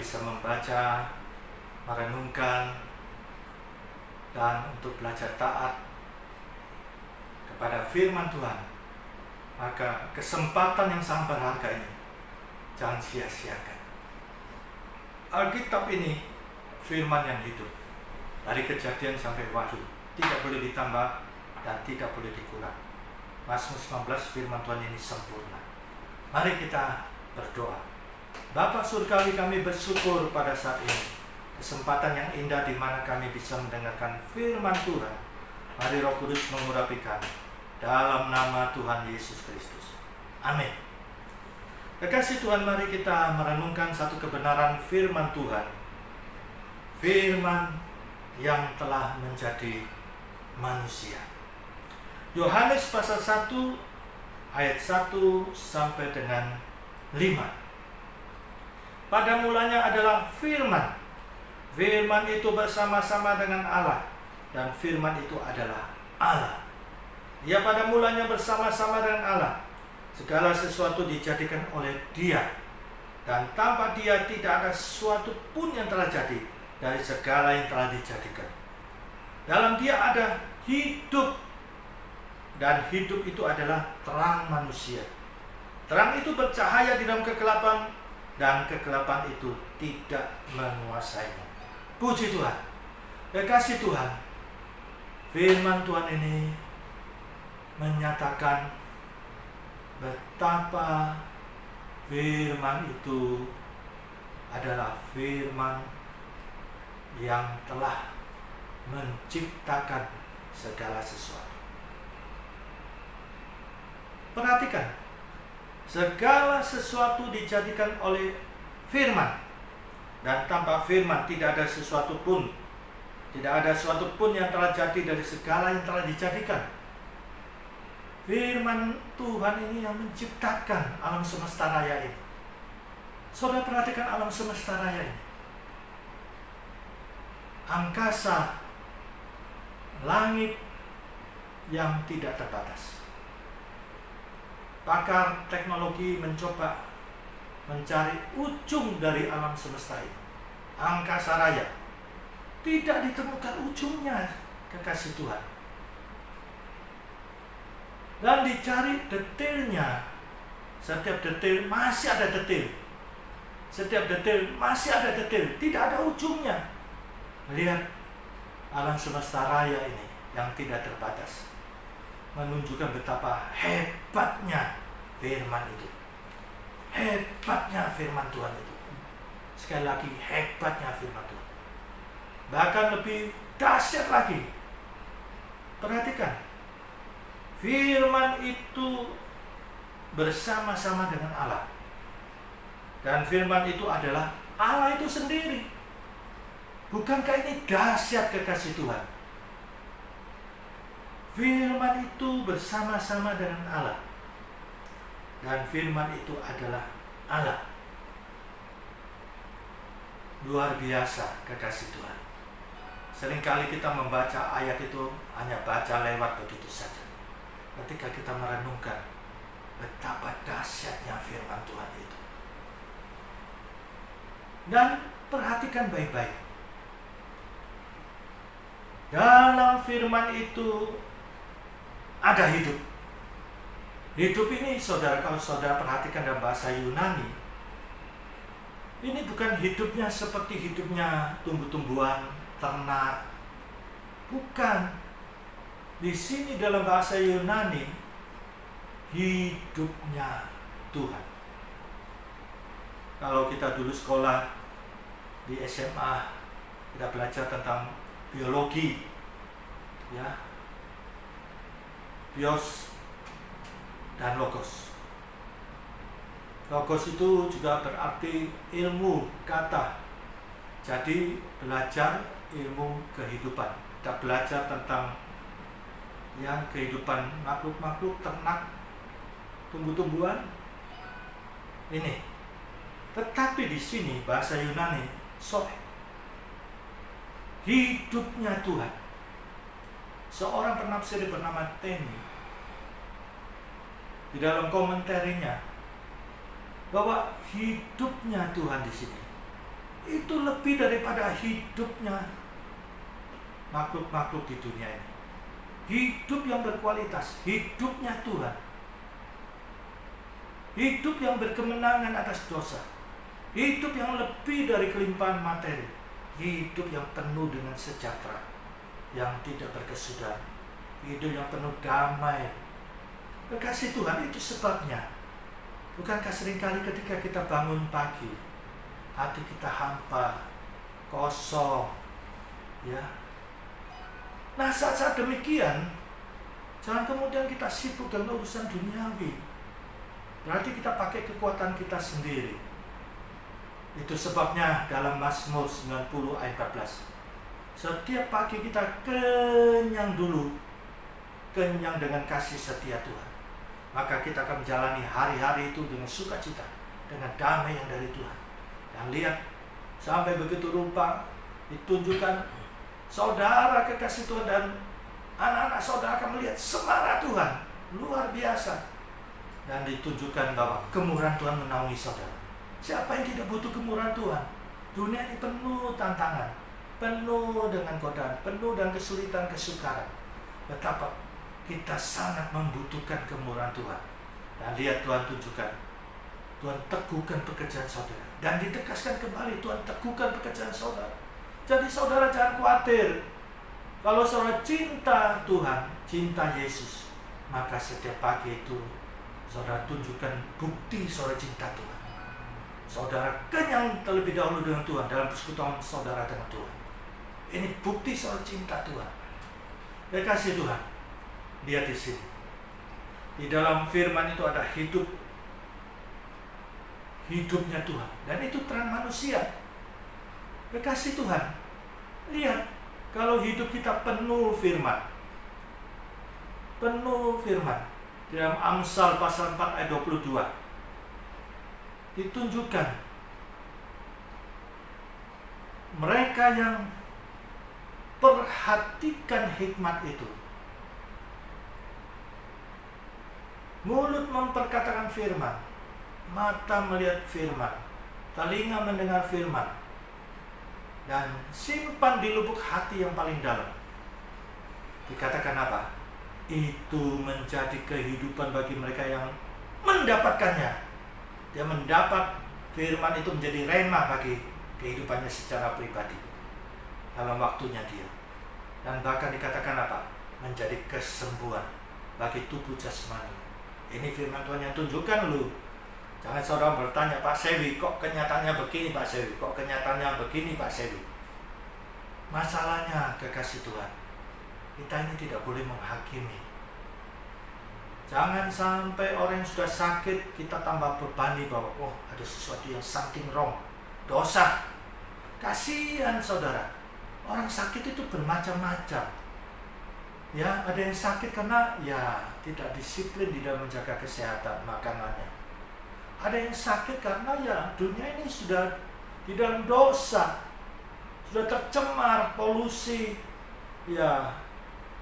bisa membaca, merenungkan, dan untuk belajar taat kepada firman Tuhan, maka kesempatan yang sangat berharga ini jangan sia-siakan. Alkitab ini firman yang hidup, dari Kejadian sampai Wahyu, tidak boleh ditambah dan tidak boleh dikurang. Mazmur 19 firman Tuhan ini sempurna. Mari kita berdoa. Bapa Surgawi, kami bersyukur pada saat ini, kesempatan yang indah di mana kami bisa mendengarkan firman Tuhan. Mari Roh Kudus mengurapi kami dalam nama Tuhan Yesus Kristus. Amin. Kekasih Tuhan, mari kita merenungkan satu kebenaran firman Tuhan. Firman yang telah menjadi manusia. Yohanes pasal 1 ayat 1 sampai dengan 5. Pada mulanya adalah firman. Firman itu bersama-sama dengan Allah, dan firman itu adalah Allah. Ia pada mulanya bersama-sama dengan Allah. Segala sesuatu dijadikan oleh Dia, dan tanpa Dia tidak ada sesuatu pun yang telah jadi dari segala yang telah dijadikan. Dalam Dia ada hidup, dan hidup itu adalah terang manusia. Terang itu bercahaya di dalam kegelapan, dan kegelapan itu tidak menguasainya. Puji Tuhan. Kekasih Tuhan, firman Tuhan ini menyatakan betapa firman itu adalah firman yang telah menciptakan segala sesuatu. Perhatikan, segala sesuatu dijadikan oleh firman, dan tanpa firman tidak ada sesuatu pun, tidak ada sesuatu pun yang telah jadi dari segala yang telah dijadikan. Firman Tuhan ini yang menciptakan alam semesta raya ini. Saudara perhatikan alam semesta raya ini. Angkasa, langit yang tidak terbatas. Pakar teknologi mencoba mencari ujung dari alam semesta ini. Angkasa raya. Tidak ditemukan ujungnya, kekasih Tuhan. Dan dicari detailnya. Setiap detail masih ada detail. Setiap detail masih ada detail. Tidak ada ujungnya. Lihat alam semesta raya ini yang tidak terbatas, menunjukkan betapa hebatnya firman itu. Hebatnya firman Tuhan itu. Sekali lagi, hebatnya firman Tuhan. Bahkan lebih dahsyat lagi. Perhatikan. Firman itu bersama-sama dengan Allah. Dan firman itu adalah Allah itu sendiri. Bukankah ini dahsyat, kekasih Tuhan? Firman itu bersama-sama dengan Allah. Dan firman itu adalah Allah. Luar biasa, kekasih Tuhan. Seringkali kita membaca ayat itu hanya baca lewat begitu saja. Ketika kita merenungkan betapa dahsyatnya firman Tuhan itu. Dan perhatikan baik-baik. Dalam firman itu ada hidup. Hidup ini, saudara, kalau saudara perhatikan dalam bahasa Yunani, ini bukan hidupnya seperti hidupnya tumbuh-tumbuhan, ternak. Bukan. Di sini dalam bahasa Yunani, hidupnya Tuhan. Kalau kita dulu sekolah di SMA, kita belajar tentang biologi, ya, bios dan logos. Logos itu juga berarti ilmu kata. Jadi belajar ilmu kehidupan. Kita belajar tentang kehidupan makhluk-makhluk, ternak, tumbuh-tumbuhan. Ini. Tetapi di sini bahasa Yunani, hidupnya Tuhan. Seorang penafsir bernama Teni, di dalam komentarnya, bahwa hidupnya Tuhan di sini itu lebih daripada hidupnya makhluk-makhluk di dunia ini. Hidup yang berkualitas, hidupnya Tuhan. Hidup yang berkemenangan atas dosa. Hidup yang lebih dari kelimpahan materi. Hidup yang penuh dengan sejahtera, yang tidak berkesudahan. Hidup yang penuh damai. Kekasih Tuhan, itu sebabnya. Bukankah seringkali ketika kita bangun pagi, hati kita hampa, kosong, ya. Nah, saat-saat demikian, jangan kemudian kita sibuk dengan urusan duniawi. Berarti kita pakai kekuatan kita sendiri. Itu sebabnya dalam Mazmur 90 ayat 14, setiap pagi kita kenyang dulu, kenyang dengan kasih setia Tuhan. Maka kita akan menjalani hari-hari itu dengan sukacita, dengan damai yang dari Tuhan. Dan lihat, sampai begitu rupa ditunjukkan saudara kekasih Tuhan dan anak-anak saudara akan melihat semangat Tuhan luar biasa. Dan ditunjukkan bahwa kemurahan Tuhan menaungi saudara. Siapa yang tidak butuh kemurahan Tuhan? Dunia ini penuh tantangan, penuh dengan godaan, penuh dengan kesulitan, kesukaran. Betapa kita sangat membutuhkan kemurahan Tuhan. Dan lihat, Tuhan tunjukkan, Tuhan teguhkan pekerjaan saudara. Dan ditegaskan kembali, Tuhan teguhkan pekerjaan saudara. Jadi saudara jangan khawatir. Kalau saudara cinta Tuhan, cinta Yesus, maka setiap pagi itu saudara tunjukkan bukti saudara cinta Tuhan. Saudara kenyang terlebih dahulu dengan Tuhan dalam persekutuan saudara dengan Tuhan. Ini bukti saudara cinta Tuhan. Kekasih Tuhan, lihat di sini. Di dalam firman itu ada hidupnya Tuhan, dan itu terang manusia. Kekasih Tuhan, lihat, kalau hidup kita penuh firman. Di dalam Amsal pasal 4 ayat 22 ditunjukkan mereka yang perhatikan hikmat itu. Mulut memperkatakan firman, mata melihat firman, telinga mendengar firman, dan simpan di lubuk hati yang paling dalam. Dikatakan apa? Itu menjadi kehidupan bagi mereka yang mendapatkannya. Dia mendapat firman itu menjadi rema bagi kehidupannya secara pribadi dalam waktunya dia. Dan bahkan dikatakan apa? Menjadi kesembuhan bagi tubuh jasmani. Ini firman Tuhan yang tunjukkan lu. Jangan saudara bertanya, Pak Sewi, kok kenyataannya begini Pak Sewi? Kok kenyataannya begini Pak Sewi? Masalahnya, kekasih Tuhan, kita ini tidak boleh menghakimi. Jangan sampai orang yang sudah sakit kita tambah bebani bahwa ada sesuatu yang something wrong, dosa. Kasihan saudara, orang sakit itu bermacam-macam. Ya, ada yang sakit karena tidak disiplin di dalam menjaga kesehatan makanannya. Ada yang sakit karena dunia ini sudah di dalam dosa, sudah tercemar polusi,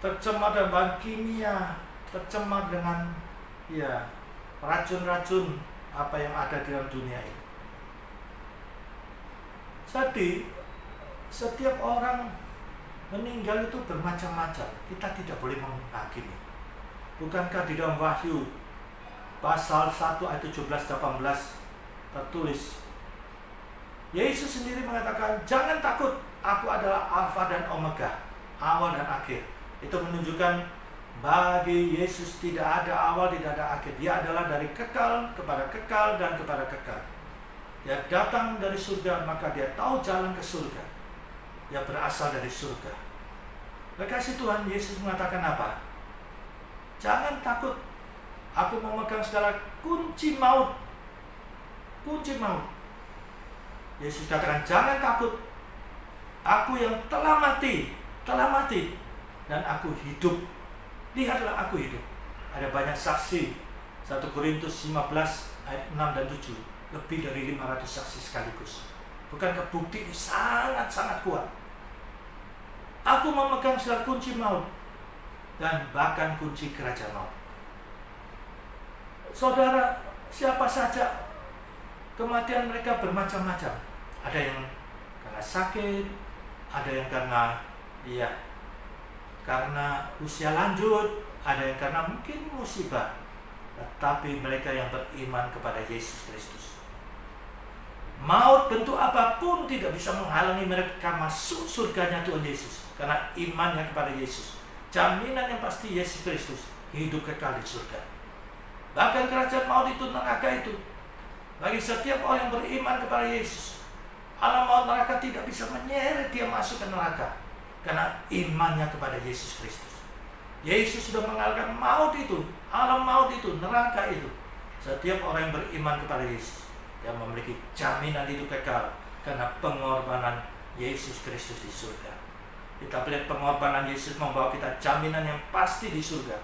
tercemar dengan bahan kimia, tercemar dengan racun-racun apa yang ada di dalam dunia ini. Jadi setiap orang meninggal itu bermacam-macam. Kita tidak boleh menghakimi. Bukankah di dalam Wahyu pasal 1 ayat 17-18 tertulis, Yesus sendiri mengatakan, jangan takut, aku adalah Alfa dan Omega, awal dan akhir. Itu menunjukkan bagi Yesus tidak ada awal, tidak ada akhir. Dia adalah dari kekal kepada kekal dan kepada kekal. Dia datang dari surga, maka dia tahu jalan ke surga. Dia berasal dari surga. Kekasih Tuhan, Yesus mengatakan apa? Jangan takut, aku memegang segala kunci maut. Kunci maut. Yesus katakan, jangan takut, aku yang telah mati, dan aku hidup. Lihatlah aku hidup. Ada banyak saksi. 1 Korintus 15 ayat 6 dan 7. Lebih dari 500 saksi sekaligus. Bukankah bukti ini sangat-sangat kuat? Aku memegang segala kunci maut dan bahkan kunci kerajaan maut. Saudara, siapa saja kematian mereka bermacam-macam. Ada yang karena sakit, ada yang karena karena usia lanjut, ada yang karena mungkin musibah. Tetapi mereka yang beriman kepada Yesus Kristus, maut bentuk apapun tidak bisa menghalangi mereka masuk surganya Tuhan Yesus, karena imannya kepada Yesus. Jaminan yang pasti Yesus Kristus hidup kekal di surga. Bahkan kerajaan maut itu, neraka itu, bagi setiap orang yang beriman kepada Yesus, alam maut neraka tidak bisa menyeret dia masuk ke neraka, karena imannya kepada Yesus Kristus. Yesus sudah mengalahkan maut itu, alam maut itu, neraka itu. Setiap orang yang beriman kepada Yesus, yang memiliki jaminan hidup kekal karena pengorbanan Yesus Kristus di surga. Kita lihat pengorbanan Yesus membawa kita jaminan yang pasti di surga.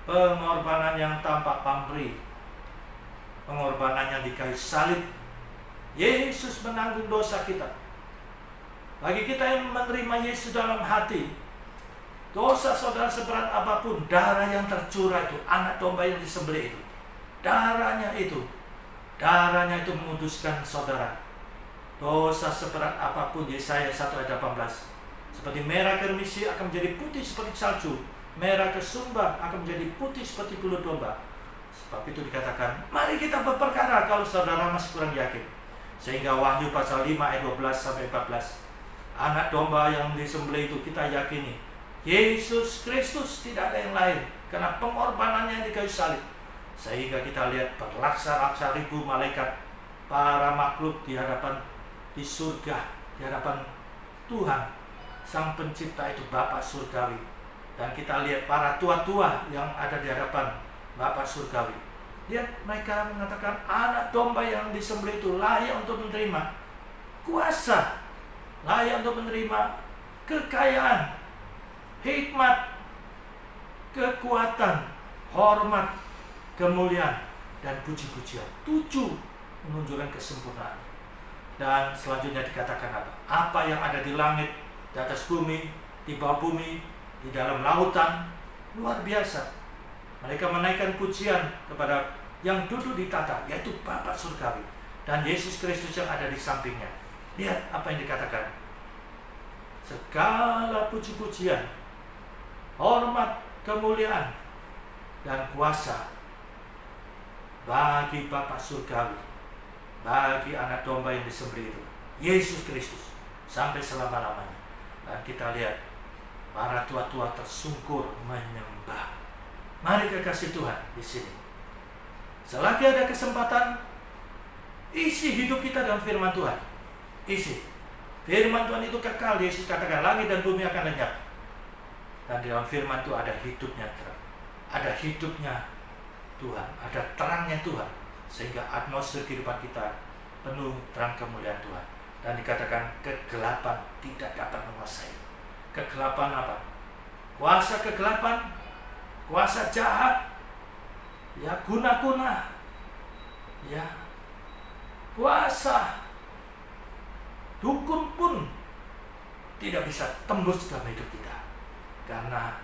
Pengorbanan yang tanpa pamrih, pengorbanan yang di kayu salib. Yesus menanggung dosa kita. Bagi kita yang menerima Yesus dalam hati, dosa saudara seberat apapun, darah yang tercurah itu, anak domba yang disembelih itu, darahnya itu menguduskan saudara. Dosa seberat apapun, Yesaya 1 ayat 18, seperti merah kermisi akan menjadi putih seperti salju, merah kesumbar akan menjadi putih seperti bulu domba. Sebab itu dikatakan, mari kita berperkara kalau saudara masih kurang yakin. Sehingga Wahyu pasal 5 ayat 12 sampai 14, anak domba yang disembelih itu kita yakini Yesus Kristus, tidak ada yang lain, karena pengorbanannya di kayu salib. Sehingga kita lihat berlaksa-laksa ribu malaikat, para makhluk di surga, di hadapan Tuhan Sang Pencipta itu, Bapa surgawi. Dan kita lihat para tua-tua yang ada di hadapan Bapa surgawi. Lihat, mereka mengatakan anak domba yang disembelih itu layak untuk menerima kuasa, layak untuk menerima kekayaan, hikmat, kekuatan, hormat, kemuliaan, dan puji-pujian. 7 menunjukkan kesempurnaan. Dan selanjutnya dikatakan apa? Apa yang ada di langit, di atas bumi, di bawah bumi, di dalam lautan, luar biasa. Mereka menaikkan pujian kepada yang duduk di tata, yaitu Bapa surgawi, dan Yesus Kristus yang ada di sampingnya. Lihat apa yang dikatakan. Segala puji-pujian, hormat, kemuliaan, dan kuasa bagi Bapa surgawi, bagi anak domba yang disembelih itu, Yesus Kristus, sampai selama-lamanya. Dan kita lihat para tua-tua tersungkur menyembah. Mari kekasih Tuhan di sini, selagi ada kesempatan, isi hidup kita dalam firman Tuhan. Isi firman Tuhan itu kekal. Yesus katakan langit dan bumi akan lenyap, dan di dalam firman itu ada hidupnya terang, ada hidupnya Tuhan, ada terangnya Tuhan, sehingga atmosfer kehidupan kita penuh terang kemuliaan Tuhan. Dan dikatakan kegelapan tidak dapat menguasai. Kegelapan apa? Kuasa kegelapan, kuasa jahat, guna-guna, kuasa dukun pun tidak bisa tembus dalam hidup kita, karena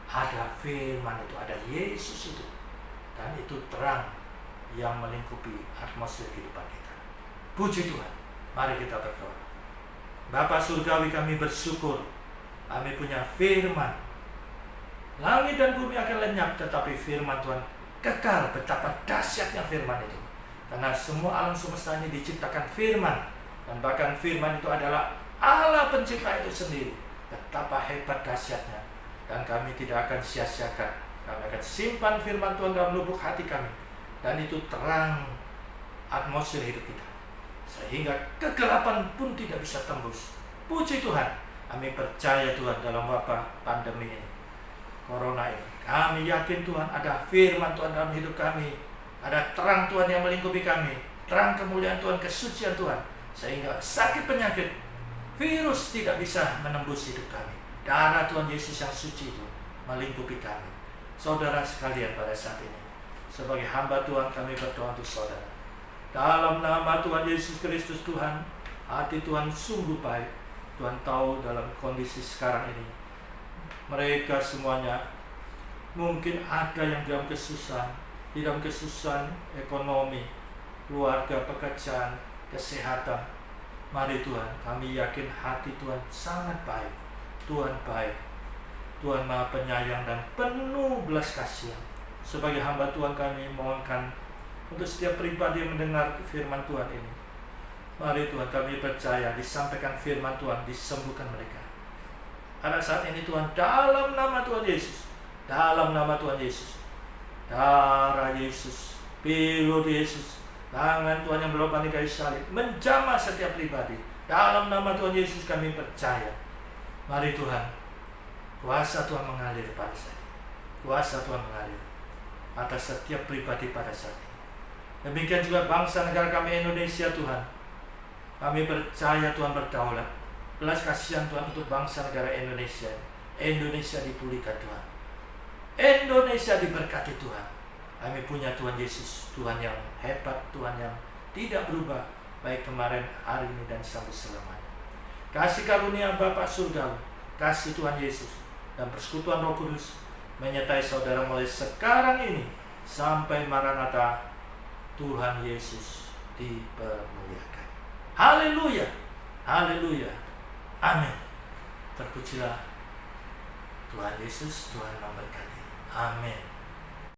ada firman itu, ada Yesus itu, dan itu terang yang melingkupi atmosfer kehidupan kita. Puji Tuhan. Mari kita berdoa. Bapa surgawi, kami bersyukur kami punya firman. Langit dan bumi akan lenyap, tetapi firman Tuhan kekal. Betapa dahsyatnya firman itu, karena semua alam semesta ini diciptakan firman, dan bahkan firman itu adalah Allah pencipta itu sendiri. Betapa hebat dahsyatnya, dan kami tidak akan sia-siakan. Kami akan simpan firman Tuhan dalam lubuk hati kami, dan itu terang atmosfer hidup kita, sehingga kegelapan pun tidak bisa tembus. Puji Tuhan. Kami percaya Tuhan dalam wabah pandemi ini, corona ini, kami yakin Tuhan ada firman Tuhan dalam hidup kami, ada terang Tuhan yang melingkupi kami, terang kemuliaan Tuhan, kesucian Tuhan, sehingga sakit penyakit, virus tidak bisa menembus hidup kami. Darah Tuhan Yesus yang suci itu melingkupi kami. Saudara sekalian, pada saat ini sebagai hamba Tuhan, kami berdoa untuk saudara. Dalam nama Tuhan Yesus Kristus, Tuhan, hati Tuhan sungguh baik. Tuhan tahu dalam kondisi sekarang ini, mereka semuanya mungkin ada yang dalam kesusahan ekonomi, keluarga, pekerjaan, kesehatan. Mari Tuhan, kami yakin hati Tuhan sangat baik. Tuhan baik, Tuhan Maha Penyayang dan penuh belas kasihan. Sebagai hamba Tuhan, kami mohonkan untuk setiap pribadi yang mendengar firman Tuhan ini. Mari Tuhan, kami percaya disampaikan firman Tuhan, disembuhkan mereka. Karena saat ini Tuhan, dalam nama Tuhan Yesus, dalam nama Tuhan Yesus, darah Yesus, pilur Yesus, tangan Tuhan yang berlubang di kayu salib menjamah setiap pribadi. Dalam nama Tuhan Yesus kami percaya. Mari Tuhan, kuasa Tuhan mengalir pada saya. Kuasa Tuhan mengalir atas setiap pribadi pada saat ini. Demikian juga bangsa negara kami Indonesia Tuhan. Kami percaya Tuhan berdaulat. Belas kasihan Tuhan untuk bangsa negara Indonesia. Indonesia dipulihkan Tuhan. Indonesia diberkati Tuhan. Kami punya Tuhan Yesus, Tuhan yang hebat, Tuhan yang tidak berubah, baik kemarin, hari ini, dan sampai selamanya. Kasih karunia Bapa Surgawi, kasih Tuhan Yesus, dan persekutuan Roh Kudus menyertai saudara mulai sekarang ini sampai Maranatha. Tuhan Yesus dipermuliakan. Haleluya, haleluya, amin. Terpujilah Tuhan Yesus, Tuhan memberkati. Amin.